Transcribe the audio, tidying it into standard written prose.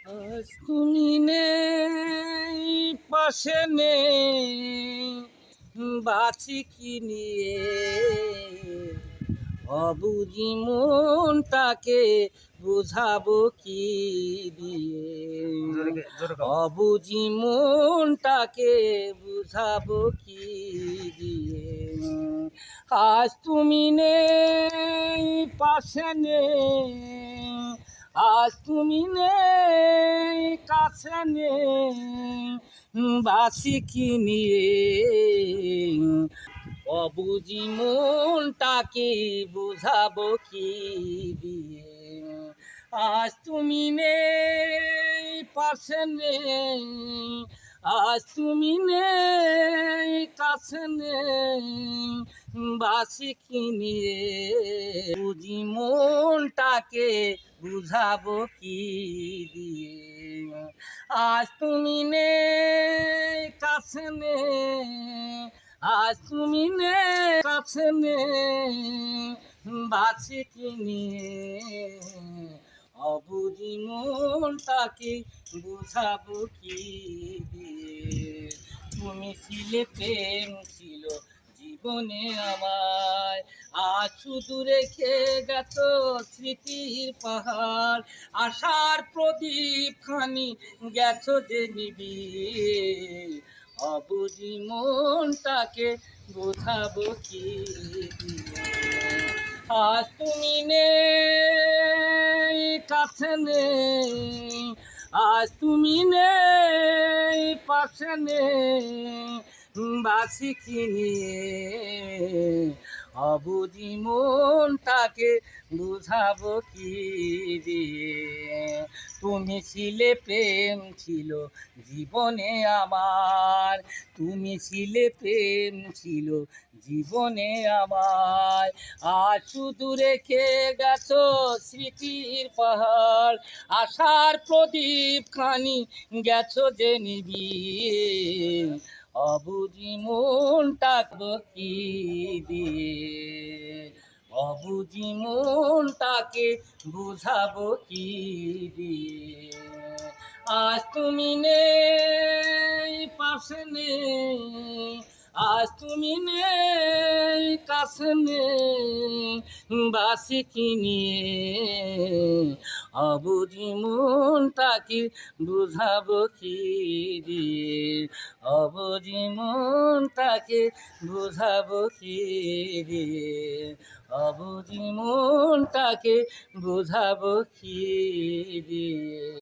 আজ তুমি নেই, পাশে নেই, বাঁচি কি নিয়ে? অবুঝি মনটাকে বুঝাবো কি দিয়ে? অবুঝি মনটাকে বুঝাবো কি দিয়ে? আজ তুমি নেই, পাশে নেই, আজ তুমি নেই, কাছে নেই, বাসি কি নিয়ে? অবুঝি মনটাকে বুঝাবো কি দিয়ে? আজ তুমি নেই, পাশে নেই, আজ তুমি নেই, কাছে নেই, বাসি কি নিয়ে? বুঝি মনটাকে বুঝাবো কি দিয়ে? আজ তুমি নেই, কাছে নেই, আজ তুমি নেই, কাছে নেই, বাঁচি কি নিয়ে? অবুঝি মনটাকে বুঝাবো কি দিয়ে? তুমি ছিলে, প্রেম ছিল জীবনে আমায়, আজ শুধু রেখে গেছো স্মৃতির পাহাড়। আশার প্রদীপ খানি গেছো যে নিবিয়ে, অবুঝি মনটাকে বোঝাবো কি দিয়ে? আজ তুমি নেই, কাছে নেই, আজ তুমি নেই, পাশে নেই, বাসি কি নিয়ে? অবুঝি মনটাকে বুঝাবো কি দিয়ে? তুমি ছিলে, প্রেম ছিল জীবনে আমার, তুমি ছিলে, প্রেম ছিল জীবনে আমার, আজ শুধু রেখে গেছো স্মৃতির পাহাড়। আশার প্রদীপ খানি গেছো যে নিবিয়ে, অবুঝি মনটাকে কি দিয়ে? অবুঝি মনটাকে বুঝাবো কি দিয়ে? আজ তুমি নেই, পাশে নেই, আজ তুমি নেই, কাছে নেই, বাসি কি নিয়ে? অবুঝি মনটাকে বুঝাবো কি দিয়ে? অবুঝি মনটাকে বুঝাবো কি দিয়ে? অবুঝি মনটাকে বুঝাবো কি দিয়ে?